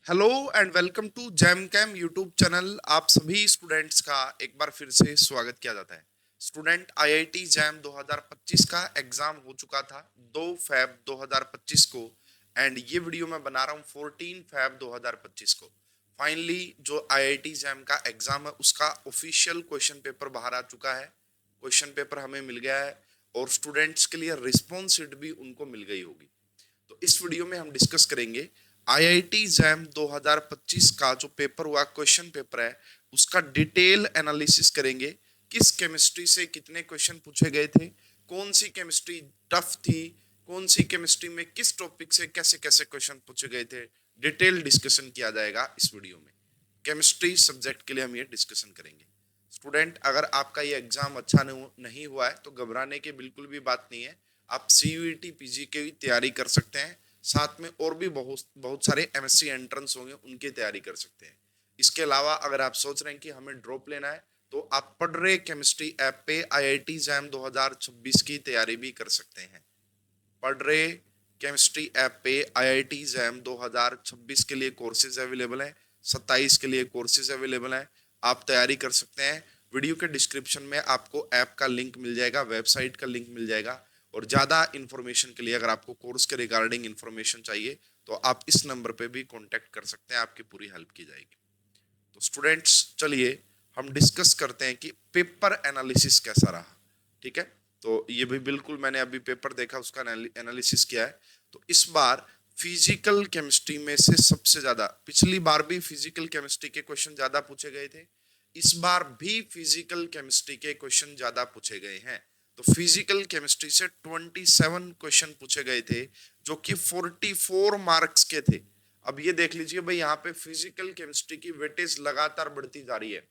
Hello and welcome to Jam Cam YouTube channel. आप सभी students का एक बार फिर से स्वागत किया जाता है। स्टूडेंट आईआईटी जैम 2025 का एग्जाम हो चुका था 2 फैब 2025 को, एंड ये वीडियो मैं बना रहा हूँ 14 फैब 2025 को। फाइनली जो आईआईटी जैम का एग्जाम है उसका ऑफिशियल क्वेश्चन पेपर बाहर आ चुका है। क्वेश्चन पेपर हमें मिल गया है और स्टूडेंट्स के लिए रिस्पॉन्स शीट भी उनको मिल गई होगी। तो इस वीडियो में हम डिस्कस करेंगे आईआईटी जैम 2025 का जो पेपर हुआ, क्वेश्चन पेपर है, उसका डिटेल एनालिसिस करेंगे। किस केमिस्ट्री से कितने क्वेश्चन पूछे गए थे, कौन सी केमिस्ट्री टफ थी, कौन सी केमिस्ट्री में किस टॉपिक से कैसे कैसे क्वेश्चन पूछे गए थे, डिटेल डिस्कशन किया जाएगा इस वीडियो में। केमिस्ट्री सब्जेक्ट के लिए हम ये डिस्कशन करेंगे। स्टूडेंट, अगर आपका ये एग्जाम अच्छा नहीं हुआ है तो घबराने की बिल्कुल भी बात नहीं है। आप सीयूईटी पीजी की भी तैयारी कर सकते हैं, साथ में और भी बहुत बहुत सारे एमएससी एंट्रेंस होंगे उनकी तैयारी कर सकते हैं। इसके अलावा अगर आप सोच रहे हैं कि हमें ड्रॉप लेना है तो आप पढ़ रहे केमिस्ट्री ऐप पे आईआईटी जैम 2026 की तैयारी भी कर सकते हैं। पढ़ रहे केमिस्ट्री ऐप पे आईआईटी जैम 2026 के लिए कोर्सेज अवेलेबल हैं, 27 के लिए कोर्सेज अवेलेबल हैं। आप तैयारी कर सकते हैं। वीडियो के डिस्क्रिप्शन में आपको ऐप का लिंक मिल जाएगा, वेबसाइट का लिंक मिल जाएगा। और ज़्यादा इन्फॉर्मेशन के लिए अगर आपको कोर्स के रिगार्डिंग इन्फॉर्मेशन चाहिए तो आप इस नंबर पे भी कॉन्टैक्ट कर सकते हैं, आपकी पूरी हेल्प की जाएगी। तो स्टूडेंट्स, चलिए हम डिस्कस करते हैं कि पेपर एनालिसिस कैसा रहा। ठीक है, तो ये भी बिल्कुल मैंने अभी पेपर देखा, उसका एनालिसिस किया है। तो इस बार फिजिकल केमिस्ट्री में से सबसे ज्यादा, पिछली बार भी फिजिकल केमिस्ट्री के क्वेश्चन ज्यादा पूछे गए थे, इस बार भी फिजिकल केमिस्ट्री के क्वेश्चन ज्यादा पूछे गए हैं। तो फिजिकल केमिस्ट्री से 27 क्वेश्चन पूछे गए थे जो कि 44 मार्क्स के थे। अब ये देख लीजिए भाई, यहाँ पे फिजिकल केमिस्ट्री की वेटेज लगातार बढ़ती जा रही है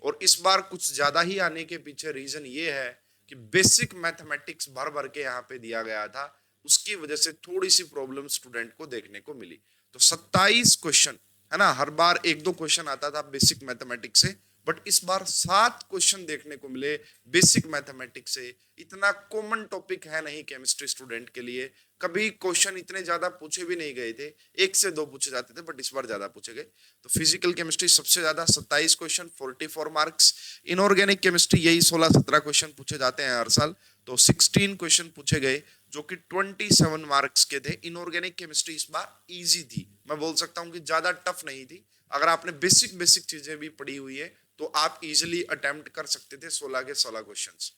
और इस बार कुछ ज्यादा ही आने के पीछे रीजन ये है कि बेसिक मैथमेटिक्स भर भर के यहाँ पे दिया गया था, उसकी वजह से थोड़ी सी प्रॉब्लम स्टूडेंट को देखने को मिली। तो 27 क्वेश्चन है ना, हर बार एक दो क्वेश्चन आता था बेसिक मैथमेटिक्स से, बट इस बार 7 क्वेश्चन देखने को मिले बेसिक मैथमेटिक्स से। इतना कॉमन टॉपिक है नहीं केमिस्ट्री स्टूडेंट के लिए, कभी क्वेश्चन इतने ज्यादा पूछे भी नहीं गए थे, एक से दो पूछे जाते थे, बट इस बार ज्यादा पूछे गए। तो फिजिकल केमिस्ट्री सबसे ज्यादा 27 क्वेश्चन, 44 मार्क्स। इनऑर्गेनिक केमिस्ट्री यही 16-17 क्वेश्चन पूछे जाते हैं हर साल, तो 16 क्वेश्चन पूछे गए जो कि 27 मार्क्स के थे। इनऑर्गेनिक केमिस्ट्री इस बार इजी थी, मैं बोल सकता हूं कि ज्यादा टफ नहीं थी। अगर आपने बेसिक बेसिक चीजें भी पढ़ी हुई है तो आप इजिली अटेम्प्ट कर सकते थे 16 के 16 क्वेश्चंस।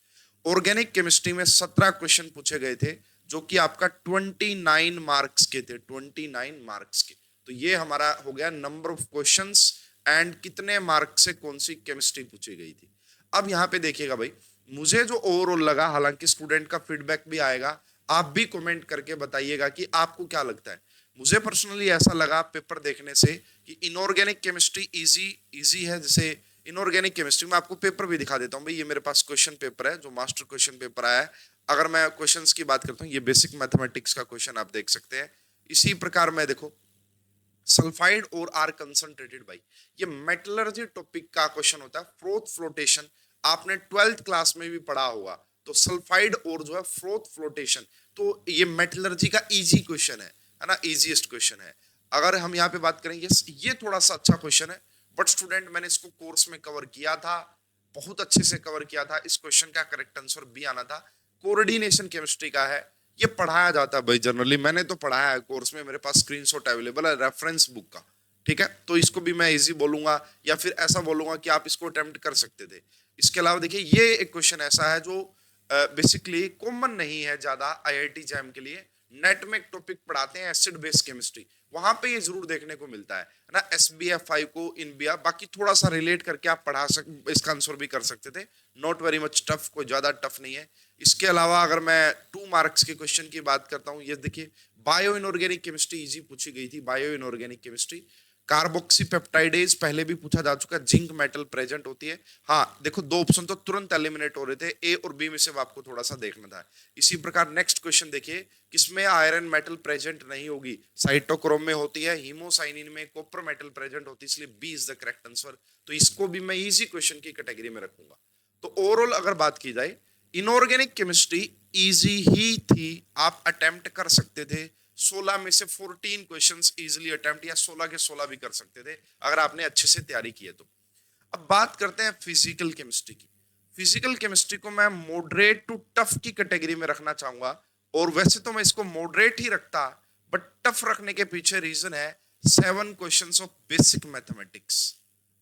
ऑर्गेनिक केमिस्ट्री में 17 क्वेश्चन पूछे गए थे जो कि आपका 29 मार्क्स के थे, 29 मार्क्स के। तो ये हमारा हो गया नंबर ऑफ क्वेश्चंस एंड कितने मार्क्स से कौन सी केमिस्ट्री पूछी गई थी। अब यहाँ पे देखिएगा भाई, मुझे जो ओवरऑल लगा, हालांकि स्टूडेंट का फीडबैक भी आएगा, आप भी कमेंट करके बताइएगा कि आपको क्या लगता है। मुझे पर्सनली ऐसा लगा पेपर देखने से कि इनऑर्गेनिक केमिस्ट्री इजी इजी है। जैसे इनऑर्गेनिक केमिस्ट्री में आपको पेपर भी दिखा देता हूं भाई, ये मेरे पास क्वेश्चन पेपर है जो मास्टर क्वेश्चन पेपर आया है। अगर मैं क्वेश्चंस की बात करता हूँ, ये बेसिक मैथमेटिक्स का क्वेश्चन आप देख सकते हैं। इसी प्रकार मैं देखो, सल्फाइड और आर कंसंट्रेटेड भाई, ये मेटलर्जी टॉपिक का क्वेश्चन होता है। फ्रोथ फ्लोटेशन आपने 12th क्लास में भी पढ़ा होगा। तो सल्फाइड और जो है फ्रोथ फ्लोटेशन, तो ये मेटलर्जी का इजी क्वेश्चन है ना, इजीएस्ट क्वेश्चन है। अगर हम यहाँ पे बात करेंगे, ये थोड़ा सा अच्छा क्वेश्चन है, बट स्टूडेंट मैंने इसको कोर्स में कवर किया था, बहुत अच्छे से कवर किया था। इस क्वेश्चन का करेक्ट आंसर बी आना था। कोऑर्डिनेशन केमिस्ट्री का है, ये पढ़ाया जाता है भाई जनरली, मैंने तो पढ़ाया है कोर्स में, मेरे पास स्क्रीनशॉट अवेलेबल है रेफरेंस बुक का। ठीक है, तो इसको भी मैं इजी बोलूंगा या फिर ऐसा बोलूंगा कि आप इसको अटेम्प्ट कर सकते थे। इसके अलावा देखिए, ये एक क्वेश्चन ऐसा है जो बेसिकली कॉमन नहीं है ज्यादा आईआईटी जैम के लिए। नेट में एक टॉपिक पढ़ाते हैं एसिड बेस केमिस्ट्री, वहां पे ये जरूर देखने को मिलता है ना, SBF5 को इनबिया, बाकी थोड़ा सा रिलेट करके आप इसका आंसर भी कर सकते थे। नॉट वेरी मच टफ, कोई ज्यादा टफ नहीं है। इसके अलावा अगर मैं 2 मार्क्स के क्वेश्चन की बात करता हूं, ये देखिए, बायो इनऑर्गेनिक केमिस्ट्री इजी पूछी गई थी। Bio inorganic chemistry, carboxy peptidase पहले भी पूछा जा चुका है, जिंक मेटल प्रेजेंट होती है। हाँ देखो, 2 ऑप्शन तो तुरंत एलिमिनेट हो रहे थे, ए और बी में से आपको थोड़ा सा देखना था। इसी प्रकार नेक्स्ट क्वेश्चन देखिए, किसमें आयरन मेटल प्रेजेंट नहीं होगी, साइटोक्रोम में होती है, हीमोसाइनिन में कॉपर मेटल प्रेजेंट होती है, इसलिए B is the correct answer. तो इसको भी मैं इजी क्वेश्चन की कैटेगरी में रखूंगा। तो ओवरऑल अगर बात की जाए, इनऑर्गेनिक केमिस्ट्री इजी ही थी, आप अटेम्प्ट कर सकते थे। 16 में से 14 क्वेश्चंस इजीली अटेम्प्ट या 16 के 16 भी कर सकते थे अगर आपने अच्छे से तैयारी की है तो। अब बात करते हैं फिजिकल केमिस्ट्री की। फिजिकल केमिस्ट्री को मैं मॉडरेट टू टफ की कैटेगरी में रखना चाहूंगा, और वैसे तो मैं इसको मॉडरेट ही रखता, बट टफ रखने के पीछे रीजन है 7 क्वेश्चंस ऑफ बेसिक मैथमेटिक्स।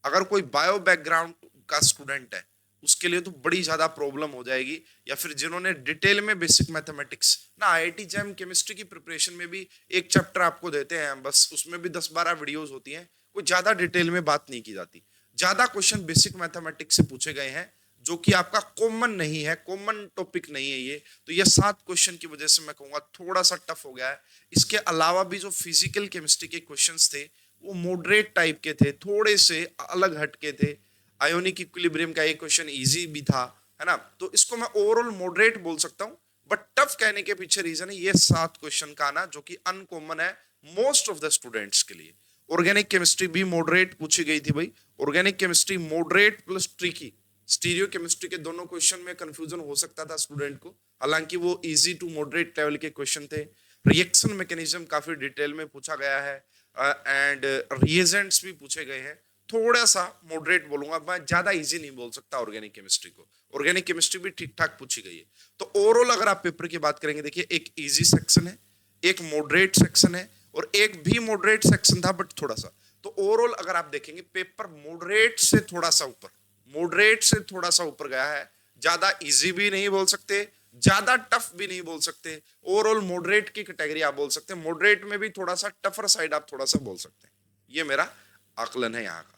अगर कोई बायो बैकग्राउंड का स्टूडेंट है उसके लिए तो बड़ी ज्यादा प्रॉब्लम हो जाएगी, या फिर जिन्होंने डिटेल में बेसिक मैथमेटिक्स ना, आईआईटी जैम केमिस्ट्री की प्रिपरेशन में भी एक चैप्टर आपको देते हैं बस, उसमें भी 10-12 वीडियोस होती हैं, कोई ज्यादा डिटेल में बात नहीं की जाती। ज्यादा क्वेश्चन बेसिक मैथमेटिक्स से पूछे गए हैं जो कि आपका कॉमन नहीं है, कॉमन टॉपिक नहीं है ये, तो ये 7 क्वेश्चन की वजह से मैं कहूंगा थोड़ा सा टफ हो गया है। इसके अलावा भी जो फिजिकल केमिस्ट्री के क्वेश्चंस थे वो मॉडरेट टाइप के थे, थोड़े से अलग हटके थे। आयोनिक इक्विलिब्रियम का एक क्वेश्चन इजी भी था, है ना, तो इसको मैं ओवरऑल मॉडरेट बोल सकता हूं। बट टफ कहने के पीछे रीजन है ये 7 क्वेश्चन का आना जो कि अनकॉमन है मोस्ट ऑफ द स्टूडेंट्स के लिए। ऑर्गेनिक केमिस्ट्री भी मॉडरेट पूछी गई थी भाई, organic chemistry moderate plus tricky. Stereo chemistry के दोनों क्वेश्चन में कंफ्यूजन हो सकता था स्टूडेंट को, हालांकि वो इजी टू मॉडरेट लेवल के क्वेश्चन थे। रिएक्शन मैकेनिज्म काफी डिटेल में पूछा गया है, एंड रिएजेंट्स भी पूछे गए हैं। थोड़ा सा मॉडरेट बोलूंगा मैं, ज्यादा इजी नहीं बोल सकता ऑर्गेनिक केमिस्ट्री को। ऑर्गेनिक केमिस्ट्री भी ठीक ठाक पूछी गई है। तो ओवरऑल अगर आप पेपर की बात करेंगे, देखिए एक इजी सेक्शन है, एक मॉडरेट सेक्शन है, और एक भी मॉडरेट सेक्शन था बट थोड़ा सा। तो ओवरऑल अगर आप देखेंगे पेपर मॉडरेट से थोड़ा सा ऊपर, मॉडरेट से थोड़ा सा ऊपर गया है। ज्यादा इजी भी नहीं बोल सकते, ज्यादा टफ भी नहीं बोल सकते, ओवरऑल मॉडरेट की कैटेगरी आप बोल सकते हैं। मॉडरेट में भी थोड़ा सा टफर साइड आप थोड़ा सा बोल सकते हैं। ये मेरा आकलन है यहाँ का।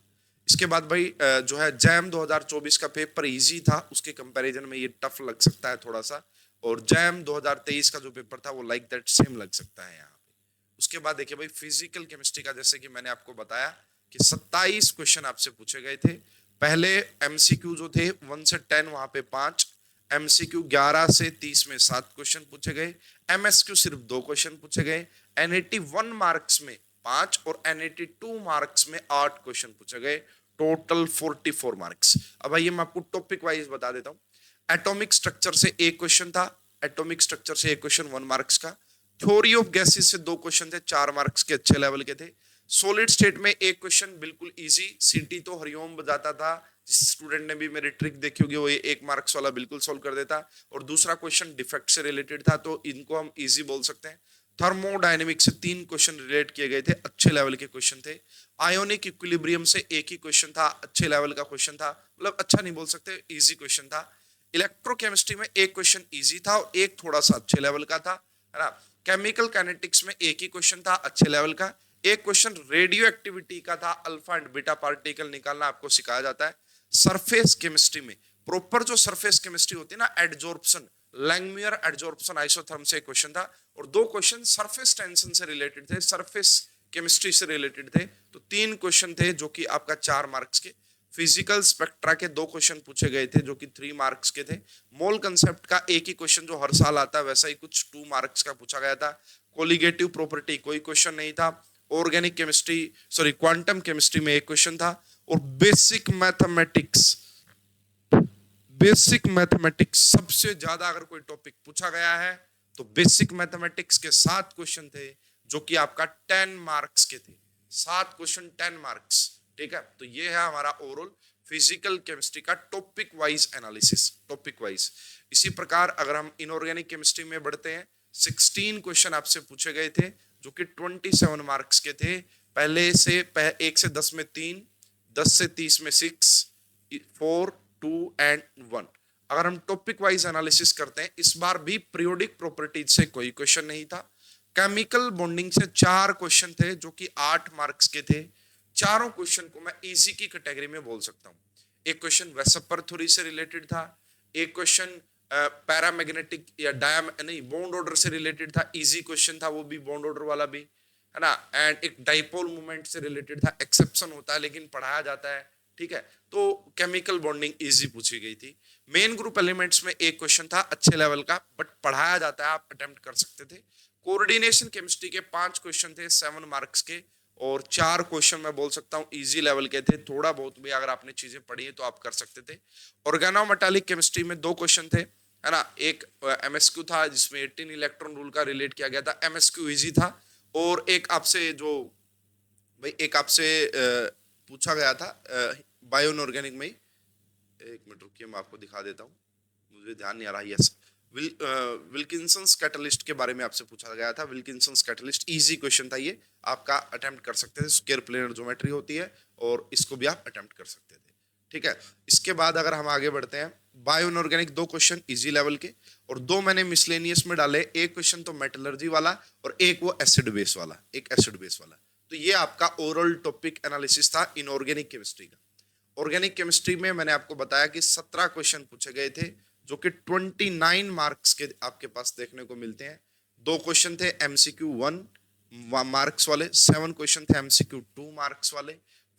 इसके बाद भाई जो है जैम 2024 का पेपर इजी था, उसके कंपैरिजन में ये टफ लग सकता है थोड़ा सा, और जैम 2023 का जो पेपर था वो लाइक दैट सेम लग सकता है यहाँ पे। उसके बाद देखिए भाई फिजिकल केमिस्ट्री का, जैसे कि मैंने आपको बताया कि 27 क्वेश्चन आपसे पूछे गए थे। पहले एमसीक्यू जो थे 1 से 10 वहां पे 5, एमसीक्यू 11 से 30 में 7 क्वेश्चन पूछे गए, एमएसक्यू सिर्फ 2 क्वेश्चन पूछे गए, एनएटी 1 मार्क्स में 5 और एनएटी 2 मार्क्स में 8 क्वेश्चन पूछे गए, टोटल 44 मार्क्स। अब आइए मैं आपको टॉपिक वाइज बता देता हूं। एटॉमिक स्ट्रक्चर से एक क्वेश्चन था, एटॉमिक स्ट्रक्चर से एक क्वेश्चन 1 मार्क्स का। थ्योरी ऑफ गैसेस से 2 क्वेश्चन थे, 4 मार्क्स के, अच्छे लेवल के थे। सॉलिड स्टेट में एक क्वेश्चन बिल्कुल इजी, सीटी तो हरिओम बजाता था, जिस स्टूडेंट ने भी मेरी ट्रिक देखी होगी वो ये 1 मार्क्स वाला बिल्कुल सोल्व कर देता। और दूसरा क्वेश्चन डिफेक्ट से रिलेटेड था, तो इनको हम इजी बोल सकते हैं। थर्मोडायनेमिक से 3 क्वेश्चन रिलेट किए गए थे, अच्छे लेवल के क्वेश्चन थे। आयोनिक इक्विलिब्रियम से एक ही क्वेश्चन था, अच्छे लेवल का क्वेश्चन था, मतलब अच्छा नहीं बोल सकते, इजी क्वेश्चन था। इलेक्ट्रोकेमिस्ट्री में एक क्वेश्चन इजी था और एक थोड़ा सा अच्छे लेवल का था, है ना। केमिकल काइनेटिक्स में एक ही क्वेश्चन था, अच्छे लेवल का। एक क्वेश्चन रेडियो एक्टिविटी का था, अल्फा एंड बीटा पार्टिकल निकालना आपको सिखाया जाता है। सरफेस केमिस्ट्री में प्रॉपर जो सरफेस केमिस्ट्री होती है ना, एडजॉर्प्शन, लैंगमुयर एडजॉर्प्शन आइसोथर्म से क्वेश्चन था, और 2 क्वेश्चन सरफेस टेंशन से रिलेटेड थे, सरफेस केमिस्ट्री से रिलेटेड थे। तो 3 क्वेश्चन थे जो कि आपका 4 मार्क्स के। फिजिकल स्पेक्ट्रा के 2 क्वेश्चन पूछे गए थे जो कि 3 मार्क्स के थे। मोल कंसेप्ट का एक ही क्वेश्चन जो हर साल आता है वैसा ही कुछ 2 मार्क्स का पूछा गया था। कोलिगेटिव प्रॉपर्टी कोई क्वेश्चन नहीं था। Organic chemistry, sorry quantum chemistry में एक क्वेश्चन था। और बेसिक मैथमेटिक्स, बेसिक मैथमेटिक्स सबसे ज्यादा अगर कोई टॉपिक पूछा गया है तो बेसिक मैथमेटिक्स के 7 क्वेश्चन थे जो कि आपका 10 मार्क्स के थे। 7 क्वेश्चन 10 मार्क्स, ठीक है। तो ये है हमारा ओवरऑल फिजिकल केमिस्ट्री का topic wise analysis, topic wise. इसी प्रकार अगर हम इनऑर्गेनिक केमिस्ट्री में बढ़ते हैं, 16 क्वेश्चन आपसे पूछे गए थे जो कि 27 मार्क्स के थे। पहले से 1 से 10 में 3, 10 से 30 में 6, 4, 2 एंड 1। अगर हम टॉपिक वाइज एनालिसिस करते हैं, इस बार भी पीरियोडिक प्रॉपर्टीज से कोई क्वेश्चन नहीं था। केमिकल बॉन्डिंग से 4 क्वेश्चन थे जो कि 8 मार्क्स के थे। चारों क्वेश्चन को मैं इजी की कैटेगरी में बोल सकता हूं। एक क्वेश्चन वेसपर थ्योरी से रिलेटेड था, एक क्वेश्चन पैरामैग्नेटिक या नहीं बॉन्ड ऑर्डर से रिलेटेड था, इजी क्वेश्चन था वो भी, बॉन्ड ऑर्डर वाला भी, है ना। एंड एक डाइपोल मूवमेंट से रिलेटेड था, एक्सेप्शन होता है लेकिन पढ़ाया जाता है, ठीक है। तो केमिकल बॉन्डिंग इजी पूछी गई थी। मेन ग्रुप एलिमेंट्स में एक क्वेश्चन था अच्छे लेवल का बट पढ़ाया जाता है, आप अटेम्प्ट कर सकते थे। कोऑर्डिनेशन केमिस्ट्री के 5 क्वेश्चन थे 7 मार्क्स के, और 4 क्वेश्चन मैं बोल सकता हूं इजी लेवल के थे। थोड़ा बहुत भी अगर आपने चीजें पढ़ी है तो आप कर सकते थे। ऑर्गेनोमेटालिक केमिस्ट्री में 2 क्वेश्चन थे, है ना। एक एमएसक्यू था जिसमें 18 इलेक्ट्रॉन रूल का रिलेट किया गया था, एमएसक्यू इजी था। और एक आपसे जो भाई एक आपसे पूछा गया था बायो इनऑर्गेनिक में ही, एक मिनट रुकिए मैं आपको दिखा देता हूँ, मुझे ध्यान नहीं आ रहा। यस, विल्किंसंस कैटलिस्ट के बारे में आपसे पूछा गया था। विल्किंसंस कैटलिस्ट इजी क्वेश्चन था ये, आपका अटेम्प्ट कर सकते थे। स्क्वायर प्लेनर ज्योमेट्री होती है और इसको भी आप अटेम्प्ट कर सकते थे। ठीक है, इसके बाद अगर हम आगे बढ़ते हैं, bio inorganic 2 question easy level के और 2 मैंने मिसलेनियस में डाले। एक क्वेश्चन तो मेटलर्जी वाला और एक वो एसिड बेस वाला, एक एसिड बेस वाला। तो ये आपका ओरल टॉपिक एनालिसिस था इनऑर्गेनिक केमिस्ट्री का। ऑर्गेनिक केमिस्ट्री में मैंने आपको बताया कि 17 क्वेश्चन पूछे गए थे, जो कि 29 मार्क्स के आपके पास देखने को मिलते हैं। 2 क्वेश्चन थे एमसीक्यू 1 मार्क्स वाले, 7 क्वेश्चन थे एमसीक्यू 2 मार्क्स वाले,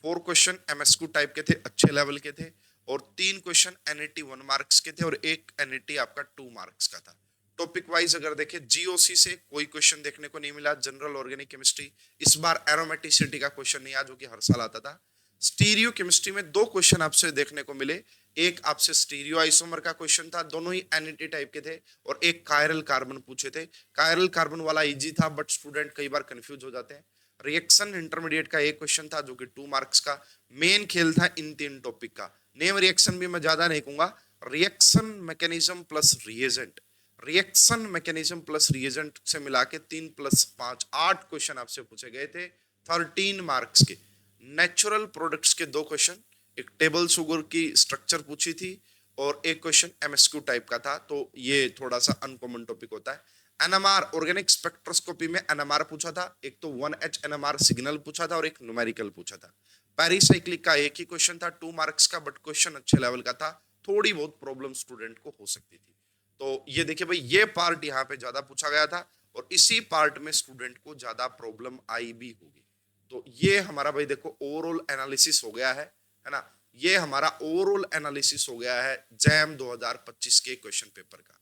4 क्वेश्चन एमएसक्यू टाइप के थे, अच्छे लेवल के थे, और 3 क्वेश्चन एनईटी 1 मार्क्स के थे और एक एनईटी आपका 2 मार्क्स का था। टॉपिक वाइज अगर देखें, जीओसी से कोई क्वेश्चन देखने को नहीं मिला। जनरल ऑर्गेनिक केमिस्ट्री, इस बार एरोमेटिसिटी का क्वेश्चन नहीं आया जो कि हर साल आता था। स्टीरियो केमिस्ट्री में 2 क्वेश्चन आपसे देखने को मिले। एक आपसे स्टीरियो आइसोमर का क्वेश्चन था, दोनों ही एनईटी टाइप के थे, और एक कायरल कार्बन पूछे थे। कायरल कार्बन वाला इजी था, बट स्टूडेंट कई बार कंफ्यूज हो जाते हैं। रिएक्शन इंटरमीडिएट का एक क्वेश्चन था जो कि 2 मार्क्स का। मेन खेल था इन 3 टॉपिक का। नेम रिएक्शन भी मैं ज्यादा नहीं कहूंगा, reaction mechanism plus reagent, reaction mechanism plus reagent से मिला के 3 + 5 8 क्वेश्चन आपसे पूछे गए थे 13 मार्क्स के। नेचुरल प्रोडक्ट्स के 2 क्वेश्चन, एक टेबल शुगर की स्ट्रक्चर पूछी थी और एक क्वेश्चन एमएसक्यू टाइप का था, तो ये थोड़ा सा अनकॉमन टॉपिक होता है। एनएमआर ऑर्गेनिक स्पेक्ट्रोस्कोपी में एनएमआर पूछा था, एक तो 1H एनएमआर सिग्नल पूछा था और एक न्यूमेरिकल पूछा था। पेरिसाइक्लिक का एक ही क्वेश्चन था 2 मार्क्स का, बट क्वेश्चन अच्छे लेवल का था, थोड़ी बहुत प्रॉब्लम स्टूडेंट को हो सकती थी। तो ये देखिए भाई, ये पार्ट यहाँ पे ज्यादा पूछा गया था और इसी पार्ट में स्टूडेंट को ज्यादा प्रॉब्लम आई भी होगी। तो ये हमारा भाई देखो ओवरऑल एनालिसिस हो गया है ना। ये हमारा ओवरऑल एनालिसिस हो गया है जैम 2025 के क्वेश्चन पेपर का।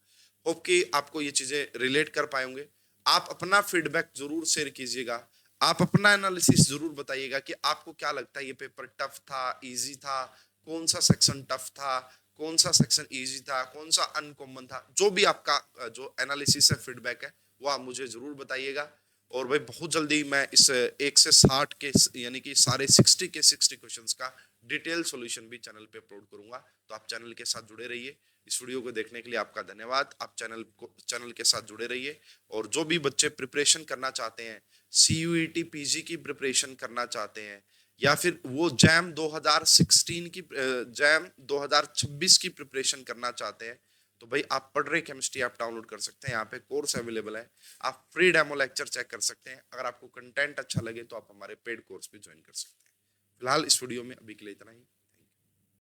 होप कि आपको ये चीजें रिलेट कर पाएंगे। आप अपना फीडबैक जरूर शेयर कीजिएगा, आप अपना एनालिसिस जरूर बताइएगा कि आपको क्या लगता है, ये पेपर टफ था, इजी था, कौन सा सेक्शन टफ था, कौन सा सेक्शन इजी था, कौन सा अनकॉमन था। जो भी आपका जो एनालिसिस है, फीडबैक है, वो आप मुझे जरूर बताइएगा। और भाई बहुत जल्दी मैं इस 1 से 60 के यानी कि सारे 60 के 60 क्वेश्चंस का डिटेल सॉल्यूशन भी चैनल पे अपलोड करूंगा। तो आप चैनल के साथ जुड़े रहिए। इस वीडियो को देखने के लिए आपका धन्यवाद। आप चैनल के साथ जुड़े रहिए। और जो भी बच्चे प्रिपरेशन करना चाहते हैं, सीयूईटी पीजी की प्रिपरेशन करना चाहते हैं, या फिर वो जैम 2016 की जैम 2026 की प्रिपरेशन करना चाहते हैं, तो भाई आप पढ़ रहे केमिस्ट्री आप डाउनलोड कर सकते हैं। यहाँ पे कोर्स अवेलेबल है, आप फ्री डेमो लेक्चर चेक कर सकते हैं। अगर आपको कंटेंट अच्छा लगे तो आप हमारे पेड कोर्स भी ज्वाइन कर सकते हैं। फिलहाल इस वीडियो में अभी के लिए इतना ही।